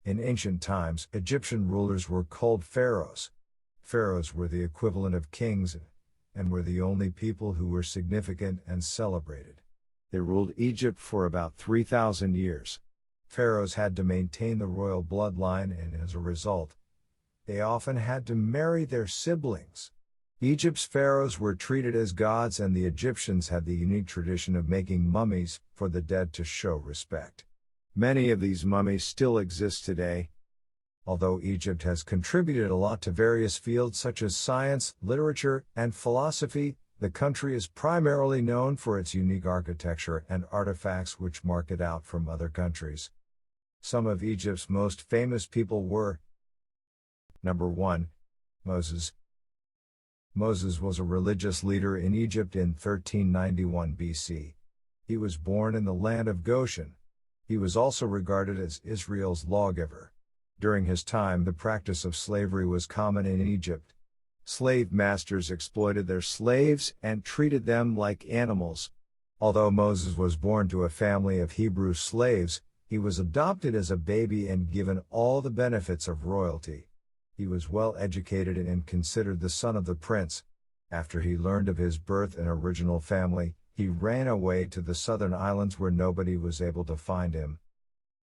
In ancient times, Egyptian rulers were called pharaohs. Pharaohs were the equivalent of kings and were the only people who were significant and celebrated. They ruled Egypt for about 3,000 years. Pharaohs had to maintain the royal bloodline, and as a result, they often had to marry their siblings. Egypt's pharaohs were treated as gods, and the Egyptians had the unique tradition of making mummies for the dead to show respect. Many of these mummies still exist today. Although Egypt has contributed a lot to various fields such as science, literature, and philosophy, the country is primarily known for its unique architecture and artifacts which mark it out from other countries. Some of Egypt's most famous people were: Number 1. Moses. Moses was a religious leader in Egypt in 1391 BC. He was born in the land of Goshen. He was also regarded as Israel's lawgiver. During his time, the practice of slavery was common in Egypt. Slave masters exploited their slaves and treated them like animals. Although Moses was born to a family of Hebrew slaves, he was adopted as a baby and given all the benefits of royalty. He was well educated and considered the son of the prince. After he learned of his birth and original family, he ran away to the southern islands where nobody was able to find him.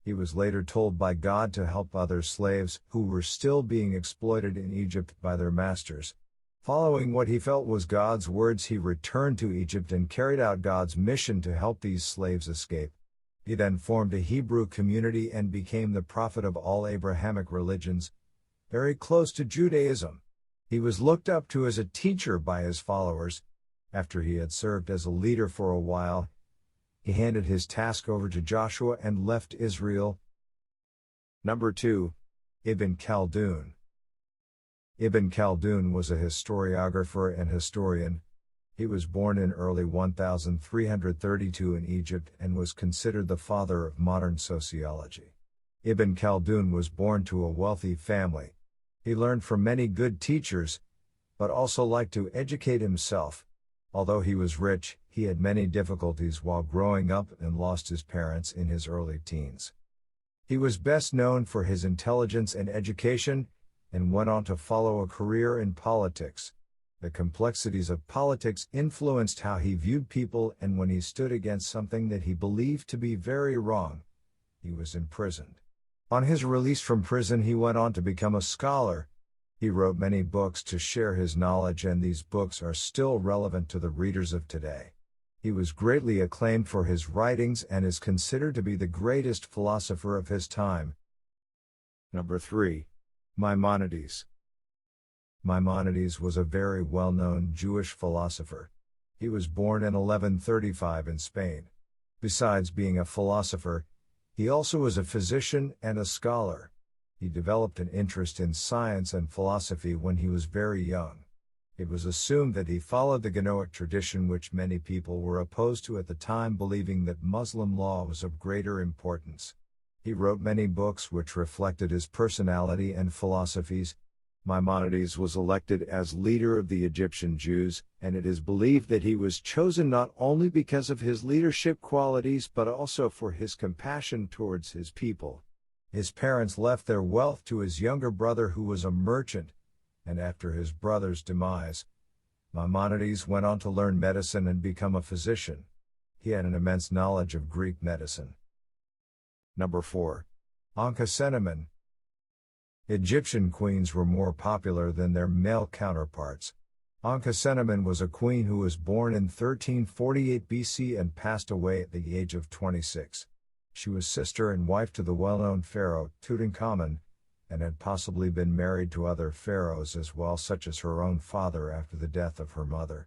He was later told by God to help other slaves who were still being exploited in Egypt by their masters. Following what he felt was God's words, he returned to Egypt and carried out God's mission to help these slaves escape. He then formed a Hebrew community and became the prophet of all Abrahamic religions, very close to Judaism. He was looked up to as a teacher by his followers. After he had served as a leader for a while, he handed his task over to Joshua and left Israel. Number 2. Ibn Khaldun. Ibn Khaldun was a historiographer and historian. He was born in early 1332 in Egypt and was considered the father of modern sociology. Ibn Khaldun was born to a wealthy family. He learned from many good teachers, but also liked to educate himself. Although he was rich, he had many difficulties while growing up and lost his parents in his early teens. He was best known for his intelligence and education, and went on to follow a career in politics. The complexities of politics influenced how he viewed people, and when he stood against something that he believed to be very wrong, he was imprisoned. On his release from prison, he went on to become a scholar. He wrote many books to share his knowledge, and these books are still relevant to the readers of today. He was greatly acclaimed for his writings and is considered to be the greatest philosopher of his time. Number 3. Maimonides. Maimonides was a very well-known Jewish philosopher. He was born in 1135 in Spain. Besides being a philosopher, he also was a physician and a scholar. He developed an interest in science and philosophy when he was very young. It was assumed that he followed the Genoic tradition, which many people were opposed to at the time, believing that Muslim law was of greater importance. He wrote many books which reflected his personality and philosophies. Maimonides was elected as leader of the Egyptian Jews, and it is believed that he was chosen not only because of his leadership qualities but also for his compassion towards his people. His parents left their wealth to his younger brother, who was a merchant, and after his brother's demise, Maimonides went on to learn medicine and become a physician. He had an immense knowledge of Greek medicine. Number 4. Ankhesenamun. Egyptian queens were more popular than their male counterparts. Ankhesenamun was a queen who was born in 1348 BC and passed away at the age of 26. She was sister and wife to the well-known pharaoh Tutankhamun, and had possibly been married to other pharaohs as well, such as her own father after the death of her mother.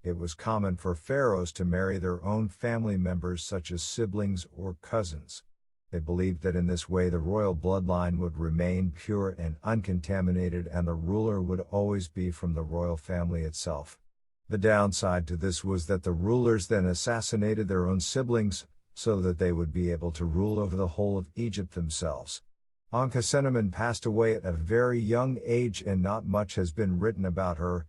It was common for pharaohs to marry their own family members, such as siblings or cousins. They believed that in this way the royal bloodline would remain pure and uncontaminated, and the ruler would always be from the royal family itself. The downside to this was that the rulers then assassinated their own siblings, so that they would be able to rule over the whole of Egypt themselves. Ankhesenamun passed away at a very young age, and not much has been written about her,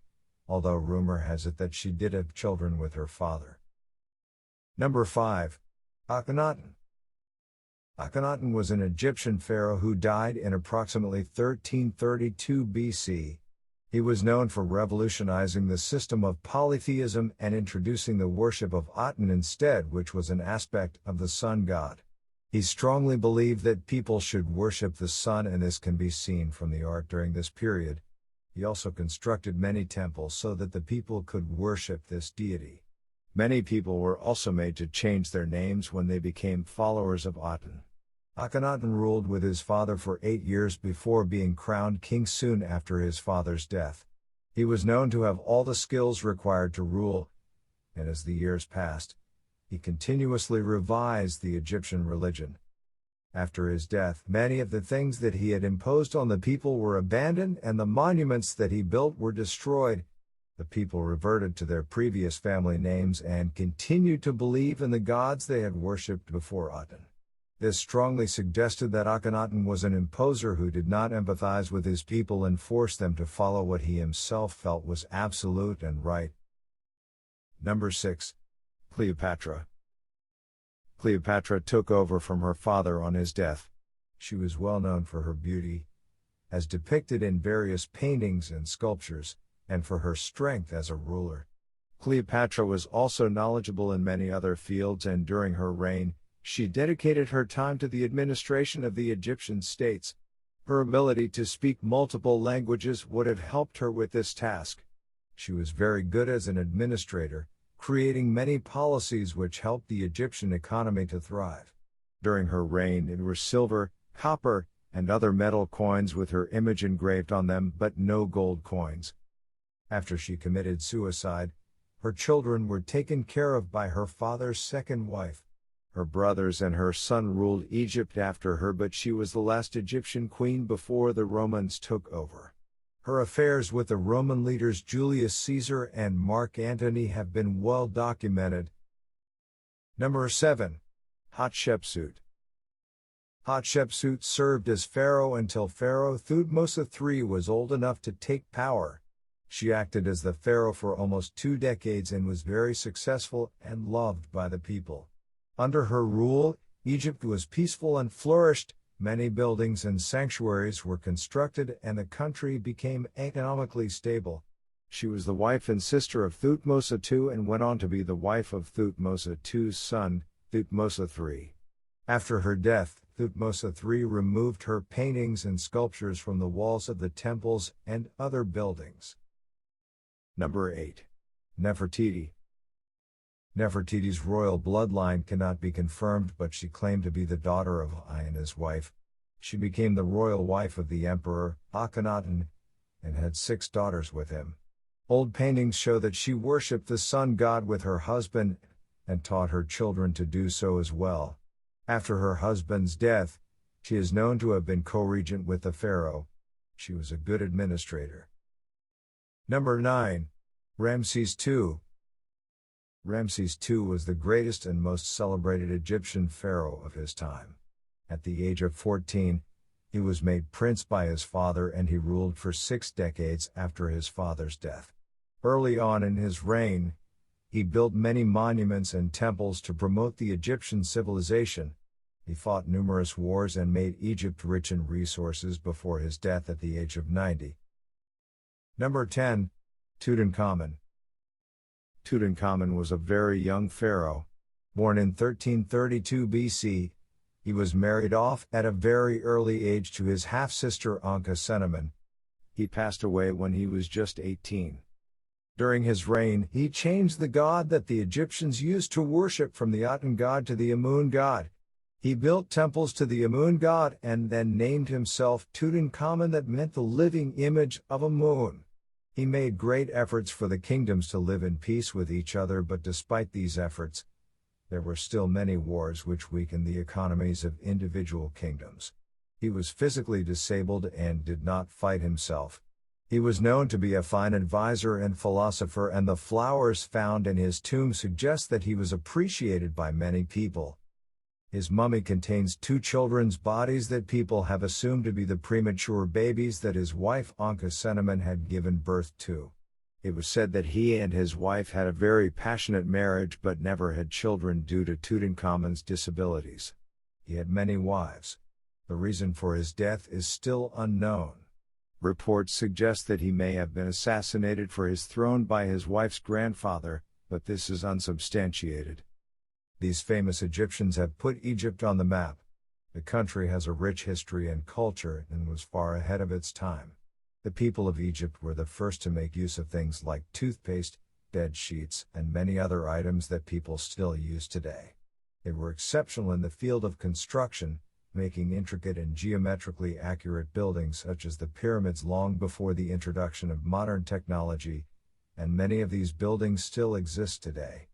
although rumor has it that she did have children with her father. Number 5. Akhenaten. Akhenaten was an Egyptian pharaoh who died in approximately 1332 BC. He was known for revolutionizing the system of polytheism and introducing the worship of Aten instead, which was an aspect of the sun god. He strongly believed that people should worship the sun, and this can be seen from the art during this period. He also constructed many temples so that the people could worship this deity. Many people were also made to change their names when they became followers of Aten. Akhenaten ruled with his father for 8 years before being crowned king soon after his father's death. He was known to have all the skills required to rule, and as the years passed, he continuously revised the Egyptian religion. After his death, many of the things that he had imposed on the people were abandoned and the monuments that he built were destroyed. The people reverted to their previous family names and continued to believe in the gods they had worshipped before Aten. This strongly suggested that Akhenaten was an imposer who did not empathize with his people and forced them to follow what he himself felt was absolute and right. Number 6. Cleopatra. Cleopatra took over from her father on his death. She was well known for her beauty, as depicted in various paintings and sculptures, and for her strength as a ruler. Cleopatra was also knowledgeable in many other fields, and during her reign, she dedicated her time to the administration of the Egyptian states. Her ability to speak multiple languages would have helped her with this task. She was very good as an administrator, creating many policies which helped the Egyptian economy to thrive. During her reign, there were silver, copper, and other metal coins with her image engraved on them, but no gold coins. After she committed suicide, her children were taken care of by her father's second wife. Her brothers and her son ruled Egypt after her, but she was the last Egyptian queen before the Romans took over. Her affairs with the Roman leaders Julius Caesar and Mark Antony have been well documented. Number 7. Hatshepsut. Hatshepsut served as pharaoh until Pharaoh Thutmose III was old enough to take power. She acted as the pharaoh for almost 2 decades and was very successful and loved by the people. Under her rule, Egypt was peaceful and flourished, many buildings and sanctuaries were constructed, and the country became economically stable. She was the wife and sister of Thutmose II and went on to be the wife of Thutmose II's son, Thutmose III. After her death, Thutmose III removed her paintings and sculptures from the walls of the temples and other buildings. Number 8. Nefertiti. Nefertiti's royal bloodline cannot be confirmed, but she claimed to be the daughter of Khaldun's wife. She became the royal wife of the emperor, Akhenaten, and had 6 daughters with him. Old paintings show that she worshipped the sun god with her husband, and taught her children to do so as well. After her husband's death, she is known to have been co-regent with the pharaoh. She was a good administrator. Number 9. Ramses II. Ramses II was the greatest and most celebrated Egyptian pharaoh of his time. At the age of 14, he was made prince by his father, and he ruled for 6 decades after his father's death. Early on in his reign, he built many monuments and temples to promote the Egyptian civilization. He fought numerous wars and made Egypt rich in resources before his death at the age of 90. Number 10. Tutankhamun. Tutankhamun was a very young pharaoh. Born in 1332 BC, he was married off at a very early age to his half-sister Ankhesenamun. He passed away when he was just 18. During his reign, he changed the god that the Egyptians used to worship from the Aten god to the Amun god. He built temples to the Amun god and then named himself Tutankhamun, that meant the living image of Amun. He made great efforts for the kingdoms to live in peace with each other, but despite these efforts, there were still many wars which weakened the economies of individual kingdoms. He was physically disabled and did not fight himself. He was known to be a fine advisor and philosopher, and the flowers found in his tomb suggest that he was appreciated by many people. His mummy contains 2 children's bodies that people have assumed to be the premature babies that his wife Ankhesenamun had given birth to. It was said that he and his wife had a very passionate marriage but never had children due to Tutankhamun's disabilities. He had many wives. The reason for his death is still unknown. Reports suggest that he may have been assassinated for his throne by his wife's grandfather, but this is unsubstantiated. These famous Egyptians have put Egypt on the map. The country has a rich history and culture and was far ahead of its time. The people of Egypt were the first to make use of things like toothpaste, bed sheets, and many other items that people still use today. They were exceptional in the field of construction, making intricate and geometrically accurate buildings such as the pyramids long before the introduction of modern technology, and many of these buildings still exist today.